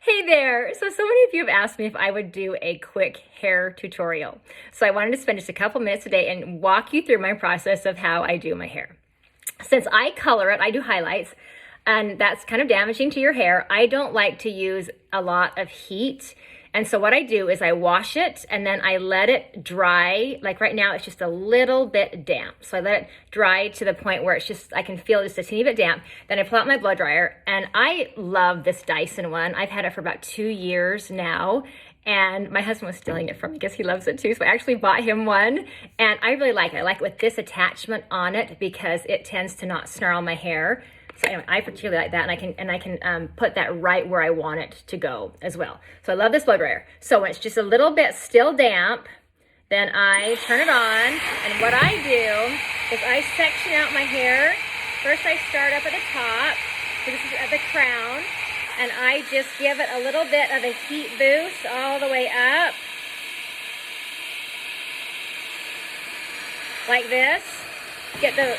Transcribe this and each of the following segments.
Hey there! So many of you have asked me if I would do a quick hair tutorial. So I wanted to spend just a couple minutes today and walk you through my process of how I do my hair. Since I color it, I do highlights, and that's kind of damaging to your hair. I don't like to use a lot of heat. And so what I do is I wash it and then I let it dry. Like right now, it's just a little bit damp. So I let it dry to the point where it's just, I can feel just a teeny bit damp. Then I pull out my blow dryer, and I love this Dyson one. I've had it for about 2 years now. And my husband was stealing it from me because he loves it too. So I actually bought him one, and I really like it. I like it with this attachment on it because it tends to not snarl my hair. So anyway, I particularly like that, and I can put that right where I want it to go as well. So I love this blow dryer. So when it's just a little bit still damp, then I turn it on, and what I do is I section out my hair. First I start up at the top, so this is at the crown, and I just give it a little bit of a heat boost all the way up. Like this. Get the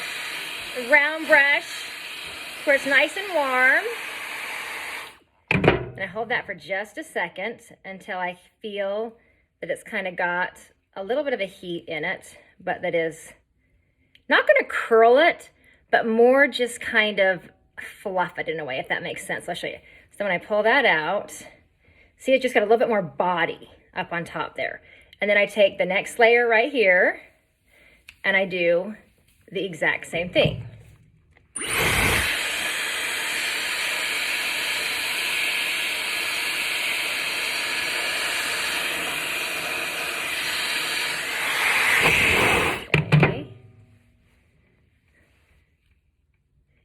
round brush where it's nice and warm. And I hold that for just a second until I feel that it's kind of got a little bit of a heat in it, but that is not going to curl it, but more just kind of fluff it in a way, if that makes sense. I'll show you. So when I pull that out, see, it just got a little bit more body up on top there. And then I take the next layer right here and I do the exact same thing.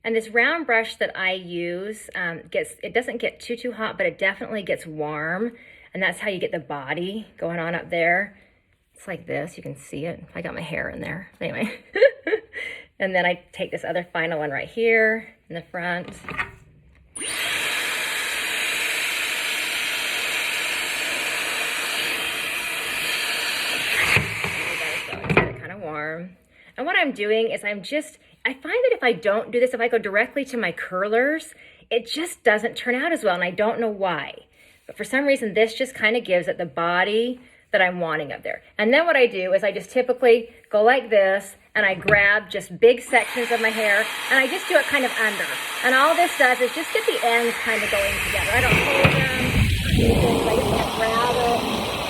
And this round brush that I use, it doesn't get too hot, but it definitely gets warm. And that's how you get the body going on up there. It's like this, you can see it. I got my hair in there, anyway. And then I take this other final one right here in the front. Kind of warm. And what I'm doing is I find that if I don't do this, if I go directly to my curlers, it just doesn't turn out as well, and I don't know why. But for some reason, this just kind of gives it the body that I'm wanting up there. And then what I do is I just typically go like this, and I grab just big sections of my hair, and I just do it kind of under. And all this does is just get the ends kind of going together. I don't hold them, I just kind of grab it.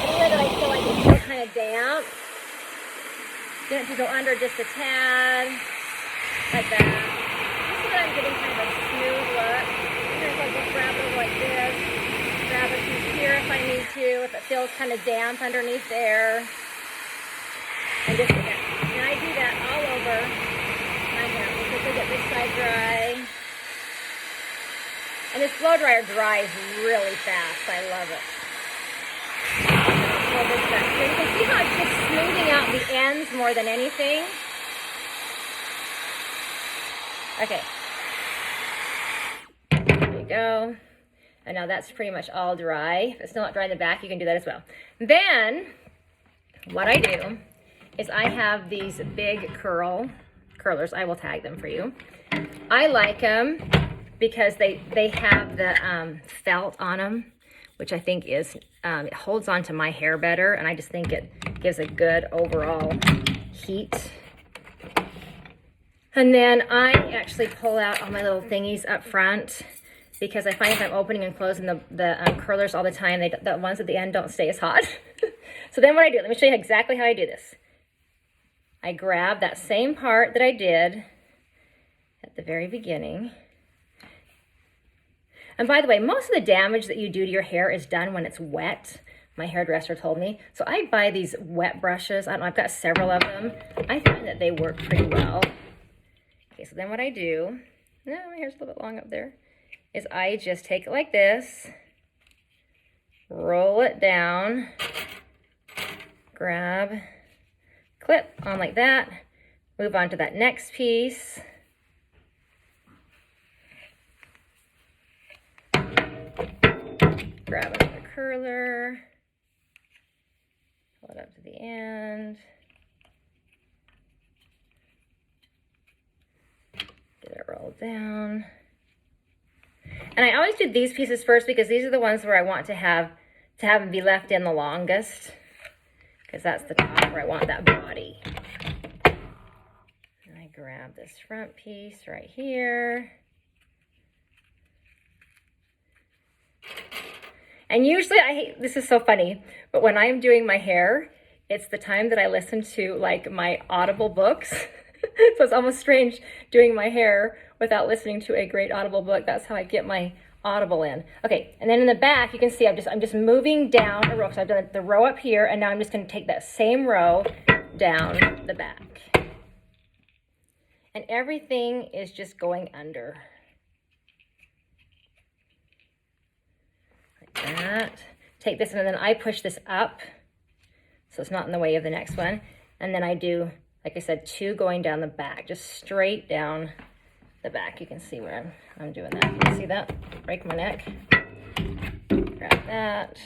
Anywhere that I feel like it's still kind of damp, then to go under just a tad, like that. Just so that I'm getting kind of a smooth look. Sometimes I'll just grab it like this, grab a piece here if I need to, if it feels kind of damp underneath there. And just do that. And I do that all over my hair. We'll quickly get this side dry. And this blow dryer dries really fast. I love it. So you can see how it's just smoothing out the ends more than anything. Okay. There you go. And now that's pretty much all dry. If it's still not dry in the back, you can do that as well. Then, what I do is I have these big curlers. I will tag them for you. I like them because they have the felt on them, which I think is, it holds on to my hair better, and I just think it gives a good overall heat. And then I actually pull out all my little thingies up front because I find if I'm opening and closing the curlers all the time, the ones at the end don't stay as hot. So then what I do, let me show you exactly how I do this. I grab that same part that I did at the very beginning. And by the way, most of the damage that you do to your hair is done when it's wet. My hairdresser told me. So I buy these wet brushes. I don't know, I've got several of them. I find that they work pretty well. Okay, so then what I do, no, my hair's a little bit long up there, is I just take it like this, roll it down, grab, clip on like that, move on to that next piece. Grab another curler, pull it up to the end, get it rolled down. And I always do these pieces first because these are the ones where I want to have them be left in the longest, because that's the top where I want that body. And I grab this front piece right here. And usually this is so funny, but when I'm doing my hair, it's the time that I listen to like my Audible books. So it's almost strange doing my hair without listening to a great Audible book. That's how I get my Audible in. Okay, and then in the back, you can see I'm just moving down a row. So I've done the row up here, and now I'm just gonna take that same row down the back. And everything is just going under. Like that. Take this, and then I push this up so it's not in the way of the next one. And then I do, like I said, 2 going down the back, just straight down the back. You can see where I'm doing that. You can see that? Break my neck. Grab that.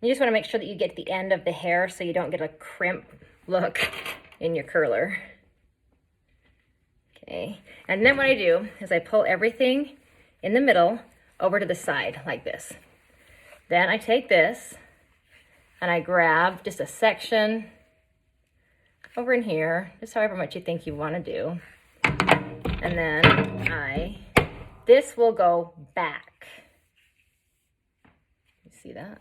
You just want to make sure that you get to the end of the hair so you don't get a crimp look in your curler. Okay, and then what I do is I pull everything in the middle over to the side like this. Then I take this and I grab just a section over in here, just however much you think you want to do. And then this will go back. You see that?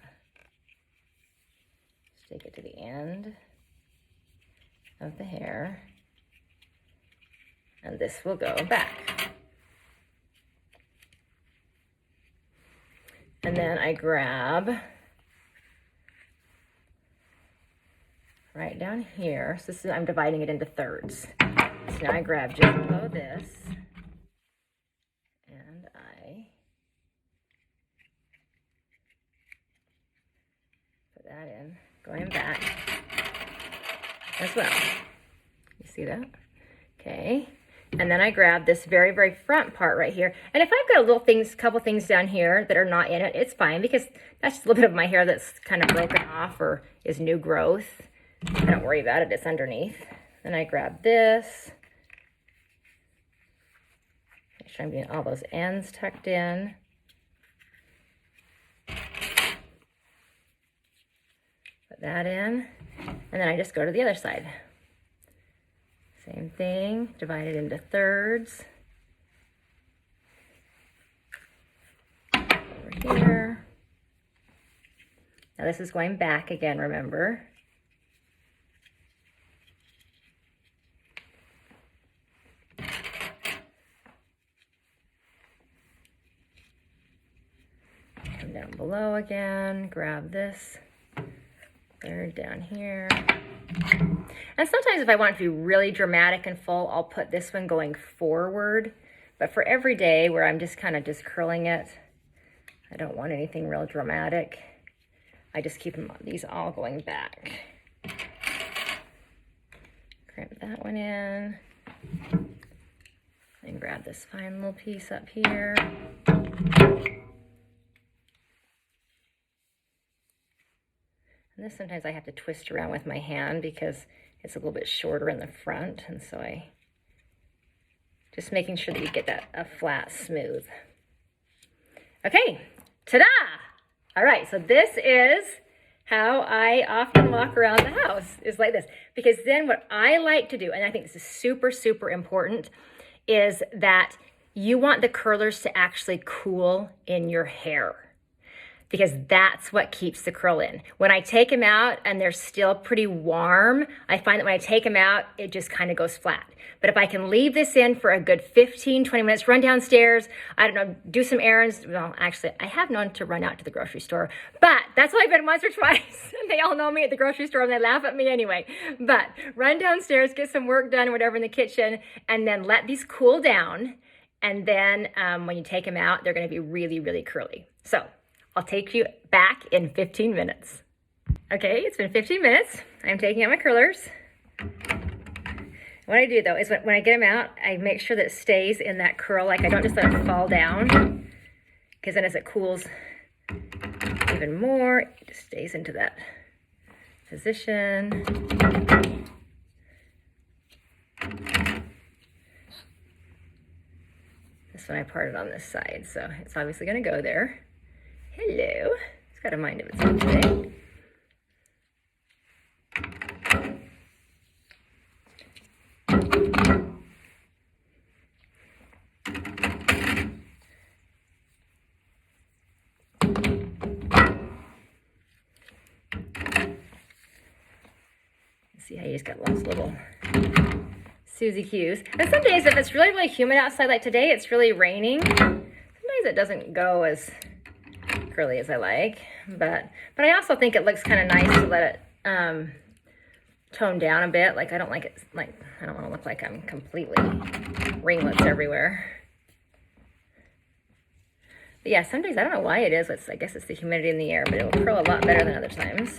Just take it to the end of the hair. And this will go back. And then I grab right down here. So this is, I'm dividing it into thirds. So now I grab just below this, and I put that in, going back as well. You see that? Okay. And then I grab this very, very front part right here. And if I've got couple things down here that are not in it, it's fine, because that's just a little bit of my hair that's kind of broken off or is new growth. I don't worry about it, it's underneath. Then I grab this. Make sure I'm getting all those ends tucked in. Put that in. And then I just go to the other side. Same thing, divide it into thirds. Over here. Now this is going back again, remember? Come down below again, grab this third down here. And sometimes if I want it to be really dramatic and full, I'll put this one going forward. But for every day where I'm just kind of just curling it, I don't want anything real dramatic. I just keep these all going back. Crimp that one in. And grab this fine little piece up here. And this sometimes I have to twist around with my hand because it's a little bit shorter in the front, and so I just making sure that you get that a flat, smooth. Okay, ta-da! All right, so this is how I often walk around the house, is like this. Because then what I like to do, and I think this is super, super important, is that you want the curlers to actually cool in your hair, because that's what keeps the curl in. When I take them out and they're still pretty warm, I find that when I take them out, it just kind of goes flat. But if I can leave this in for a good 15, 20 minutes, run downstairs, I don't know, do some errands. Well, actually, I have known to run out to the grocery store, but that's why I've been once or twice. And they all know me at the grocery store and they laugh at me anyway. But run downstairs, get some work done or whatever in the kitchen, and then let these cool down. And then when you take them out, they're gonna be really, really curly. So I'll take you back in 15 minutes. Okay, it's been 15 minutes. I'm taking out my curlers. What I do though is when I get them out, I make sure that it stays in that curl, like I don't just let it fall down, because then as it cools even more, it just stays into that position. This one I parted on this side, so it's obviously gonna go there. Hello, it's got a mind of its own today. See how you just got lots of little Susie Q's. And some days if it's really, really humid outside, like today it's really raining, sometimes it doesn't go as curly as I like. But I also think it looks kind of nice to let it tone down a bit. Like I don't like it, like I don't want to look like I'm completely ringlets everywhere. But yeah, some days I don't know why it is. I guess it's the humidity in the air, but it will curl a lot better than other times.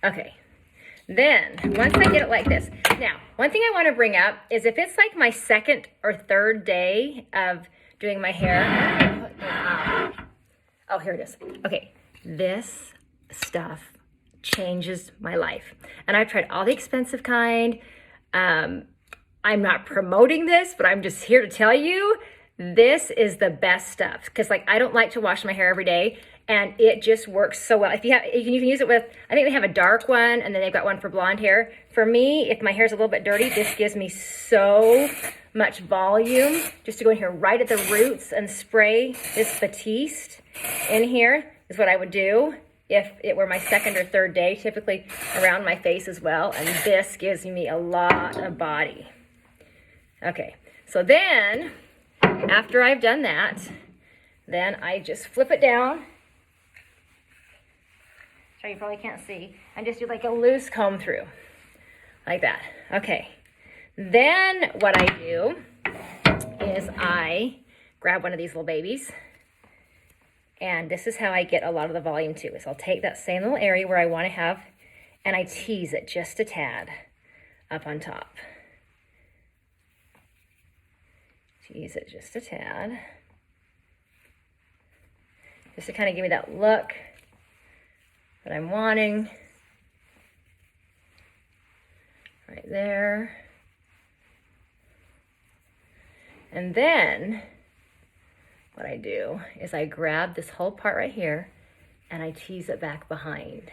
Okay, then once I get it like this, now one thing I want to bring up is if it's like my second or third day of doing my hair, oh, here it is. Okay, this stuff changes my life. And I've tried all the expensive kind. I'm not promoting this, but I'm just here to tell you, this is the best stuff. Because like I don't like to wash my hair every day. And it just works so well. If you can use it with, I think they have a dark one, and then they've got one for blonde hair. For me, if my hair's a little bit dirty, this gives me so much volume. Just to go in here right at the roots and spray this Batiste in here is what I would do if it were my second or third day, typically around my face as well. And this gives me a lot of body. Okay, so then, after I've done that, then I just flip it down. You probably can't see, and just do like a loose comb through like that. Okay, then what I do is I grab one of these little babies, and this is how I get a lot of the volume too, is I'll take that same little area where I want to have, and I tease it just a tad up on top. Tease it just a tad, just to kind of give me that look that I'm wanting. Right there. And then what I do is I grab this whole part right here and I tease it back behind.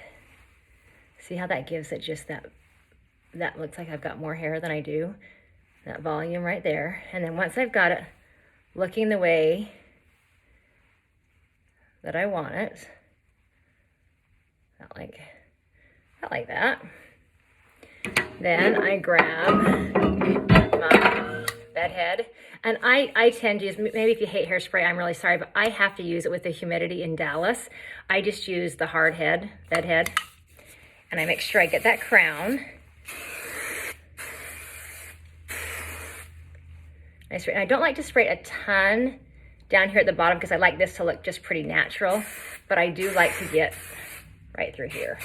See how that gives it just that looks like I've got more hair than I do. That volume right there. And then once I've got it looking the way that I want it, not like that. Then I grab my bed head, and I tend to use, maybe if you hate hairspray, I'm really sorry, but I have to use it with the humidity in Dallas. I just use the hard head, bed head, and I make sure I get that crown. I don't like to spray a ton down here at the bottom because I like this to look just pretty natural, but I do like to get right through here.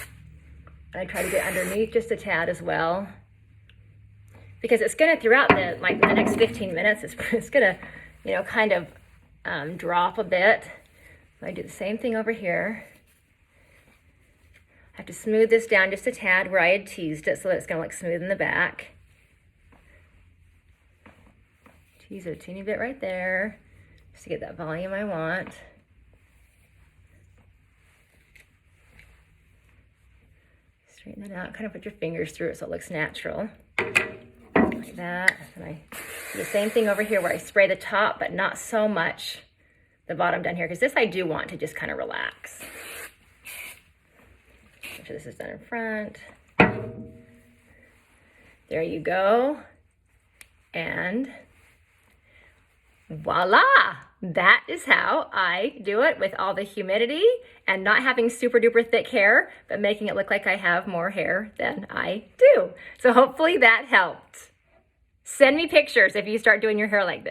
And I try to get underneath just a tad as well, because it's gonna, throughout the next 15 minutes, it's gonna, you know, kind of drop a bit. I do the same thing over here. I have to smooth this down just a tad where I had teased it so that it's gonna look smooth in the back. Tease it a teeny bit right there, just to get that volume I want. Straighten that out, kind of put your fingers through it so it looks natural. Like that. And I do the same thing over here where I spray the top, but not so much the bottom down here, because this I do want to just kind of relax. Make sure this is done in front. There you go. And voila! That is how I do it with all the humidity and not having super duper thick hair, but making it look like I have more hair than I do. So hopefully that helped. Send me pictures if you start doing your hair like this.